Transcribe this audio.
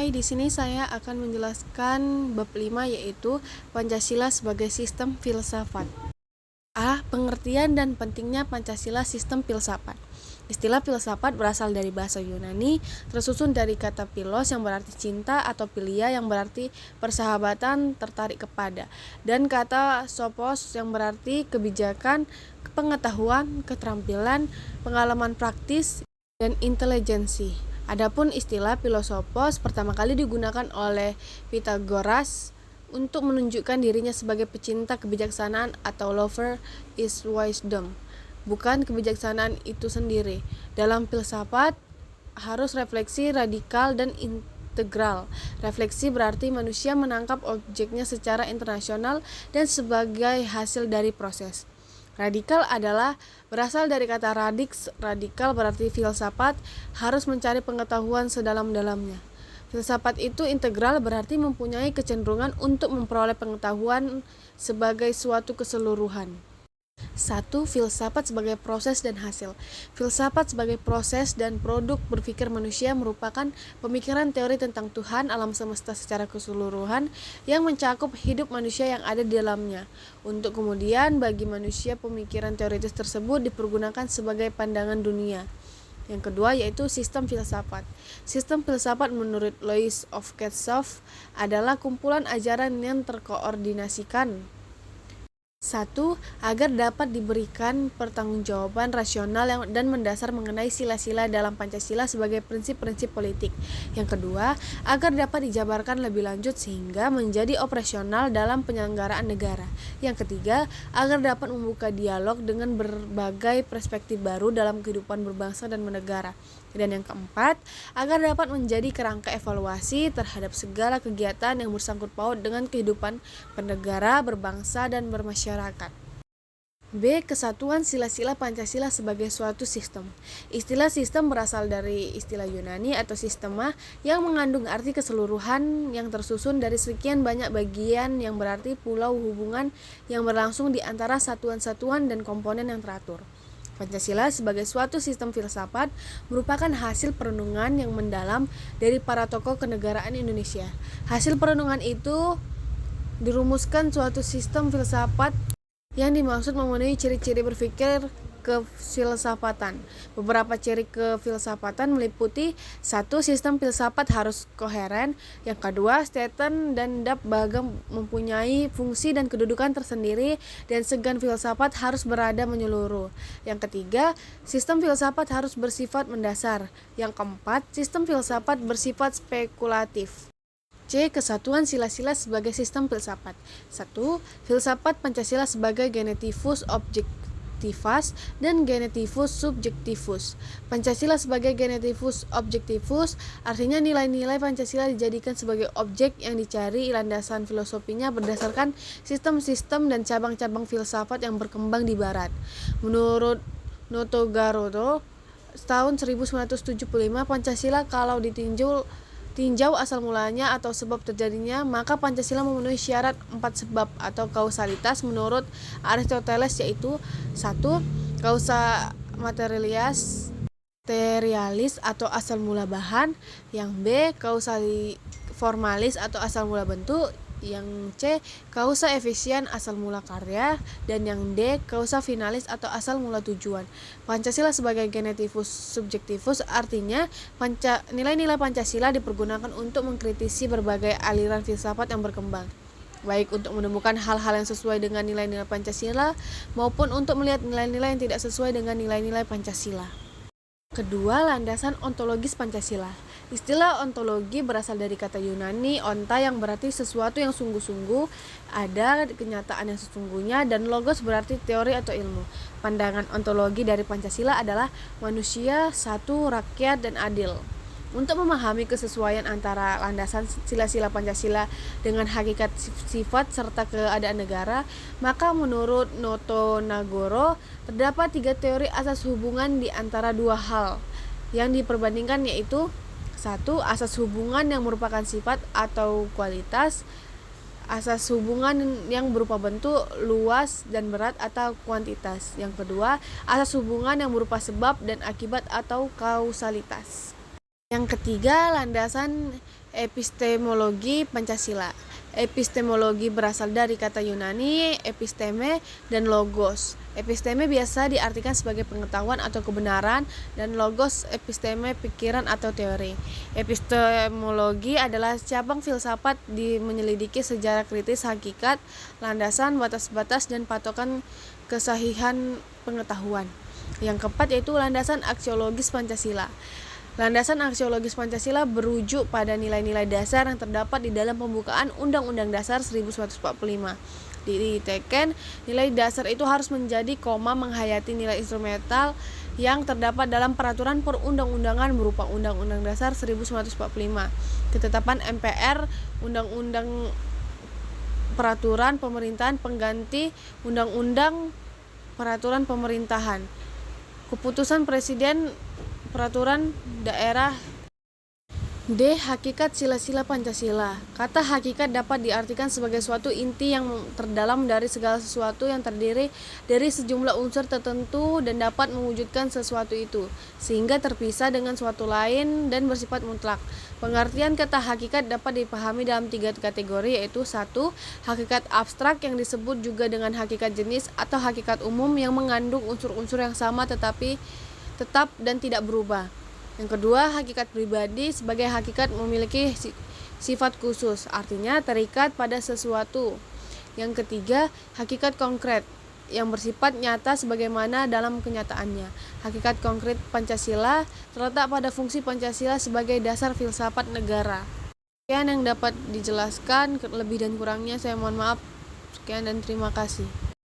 Hai, di sini saya akan menjelaskan bab 5 yaitu Pancasila sebagai sistem filsafat. A. Pengertian dan pentingnya Pancasila sistem filsafat. Istilah filsafat berasal dari bahasa Yunani, tersusun dari kata philos yang berarti cinta atau philia yang berarti persahabatan, tertarik kepada, dan kata sophos yang berarti kebijakan, pengetahuan, keterampilan, pengalaman praktis, dan intelijensi. Adapun istilah filosofos pertama kali digunakan oleh Pythagoras untuk menunjukkan dirinya sebagai pecinta kebijaksanaan atau lover is wisdom, bukan kebijaksanaan itu sendiri. Dalam filsafat harus refleksi radikal dan integral. Refleksi berarti manusia menangkap objeknya secara internasional dan sebagai hasil dari proses. Radikal adalah berasal dari kata radix. Radikal berarti filsafat harus mencari pengetahuan sedalam-dalamnya. Filsafat itu integral berarti mempunyai kecenderungan untuk memperoleh pengetahuan sebagai suatu keseluruhan. 1. Filsafat sebagai proses dan hasil. Filsafat sebagai proses dan produk berpikir manusia merupakan pemikiran teori tentang Tuhan, alam semesta secara keseluruhan yang mencakup hidup manusia yang ada di dalamnya. Untuk kemudian bagi manusia pemikiran teoritis tersebut dipergunakan sebagai pandangan dunia. Yang kedua yaitu sistem filsafat. Sistem filsafat menurut Louis of Katzoff adalah kumpulan ajaran yang terkoordinasikan. 1. Agar dapat diberikan pertanggungjawaban rasional dan mendasar mengenai sila-sila dalam Pancasila sebagai prinsip-prinsip politik. Yang kedua, agar dapat dijabarkan lebih lanjut sehingga menjadi operasional dalam penyelenggaraan negara. Yang ketiga, agar dapat membuka dialog dengan berbagai perspektif baru dalam kehidupan berbangsa dan bernegara. Dan yang keempat, agar dapat menjadi kerangka evaluasi terhadap segala kegiatan yang bersangkut paut dengan kehidupan bernegara, berbangsa, dan bermasyarakat. B. Kesatuan sila-sila Pancasila sebagai suatu sistem. Istilah sistem berasal dari istilah Yunani atau sistema yang mengandung arti keseluruhan yang tersusun dari sekian banyak bagian yang berarti pulau hubungan yang berlangsung di antara satuan-satuan dan komponen yang teratur. Pancasila sebagai suatu sistem filsafat merupakan hasil perenungan yang mendalam dari para tokoh kenegaraan Indonesia. Hasil perenungan itu dirumuskan suatu sistem filsafat yang dimaksud memenuhi ciri-ciri berpikir kefilsafatan. Beberapa ciri kefilsafatan meliputi: 1. Sistem filsafat harus koheren. Yang kedua, Stetten dan Dap Bagam mempunyai fungsi dan kedudukan tersendiri dan segan filsafat harus berada menyeluruh. Yang ketiga, sistem filsafat harus bersifat mendasar. Yang keempat, sistem filsafat bersifat spekulatif. C. Kesatuan sila-sila sebagai sistem filsafat. 1. Filsafat Pancasila sebagai genetivus objektivus dan genetivus subjektivus. Pancasila sebagai genetivus objektivus artinya nilai-nilai Pancasila dijadikan sebagai objek yang dicari landasan filosofinya berdasarkan sistem-sistem dan cabang-cabang filsafat yang berkembang di barat. Menurut Notogaroto, tahun 1975, Pancasila kalau tinjau asal mulanya atau sebab terjadinya, maka Pancasila memenuhi syarat 4 sebab atau kausalitas menurut Aristoteles, yaitu 1. Kausa materialis atau asal mula bahan. Yang B. Kausali formalis atau asal mula bentuk. Yang C. Kausa efisien asal mula karya. Dan yang D. Kausa finalis atau asal mula tujuan. Pancasila sebagai genetivus subjektivus artinya nilai-nilai Pancasila dipergunakan untuk mengkritisi berbagai aliran filsafat yang berkembang, baik untuk menemukan hal-hal yang sesuai dengan nilai-nilai Pancasila maupun untuk melihat nilai-nilai yang tidak sesuai dengan nilai-nilai Pancasila. Kedua, landasan ontologis Pancasila. Istilah ontologi berasal dari kata Yunani onta yang berarti sesuatu yang sungguh-sungguh, ada kenyataan yang sesungguhnya, dan logos berarti teori atau ilmu. Pandangan ontologi dari Pancasila adalah manusia, satu, rakyat, dan adil. Untuk memahami kesesuaian antara landasan sila-sila Pancasila dengan hakikat sifat serta keadaan negara, maka menurut Notonagoro terdapat 3 teori asas hubungan di antara dua hal yang diperbandingkan, yaitu 1. Asas hubungan yang merupakan sifat atau kualitas. Asas hubungan yang berupa bentuk, luas, dan berat atau kuantitas. Yang kedua, asas hubungan yang berupa sebab dan akibat atau kausalitas. Yang ketiga, landasan epistemologi Pancasila. Epistemologi berasal dari kata Yunani episteme dan logos. Episteme biasa diartikan sebagai pengetahuan atau kebenaran, dan logos episteme pikiran atau teori. Epistemologi adalah cabang filsafat menyelidiki sejarah kritis hakikat, landasan, batas-batas, dan patokan kesahihan pengetahuan. Yang keempat yaitu landasan aksiologis Pancasila. Landasan aksiologis Pancasila berujuk pada nilai-nilai dasar yang terdapat di dalam pembukaan Undang-Undang Dasar 1945. Diteken, nilai dasar itu harus menjadi koma menghayati nilai instrumental yang terdapat dalam peraturan perundang-undangan berupa Undang-Undang Dasar 1945, ketetapan MPR, Undang-Undang Peraturan Pemerintahan pengganti Undang-Undang Peraturan Pemerintahan, keputusan Presiden, peraturan daerah. D. Hakikat sila-sila Pancasila. Kata hakikat dapat diartikan sebagai suatu inti yang terdalam dari segala sesuatu yang terdiri dari sejumlah unsur tertentu dan dapat mewujudkan sesuatu itu, sehingga terpisah dengan suatu lain dan bersifat mutlak. Pengertian kata hakikat dapat dipahami dalam 3 kategori, yaitu 1. Hakikat abstrak yang disebut juga dengan hakikat jenis atau hakikat umum yang mengandung unsur-unsur yang sama tetapi tetap dan tidak berubah. Yang kedua, hakikat pribadi sebagai hakikat memiliki sifat khusus, artinya terikat pada sesuatu. Yang ketiga, hakikat konkret yang bersifat nyata sebagaimana dalam kenyataannya. Hakikat konkret Pancasila terletak pada fungsi Pancasila sebagai dasar filsafat negara. Sekian yang dapat dijelaskan, lebih dan kurangnya saya mohon maaf. Sekian dan terima kasih.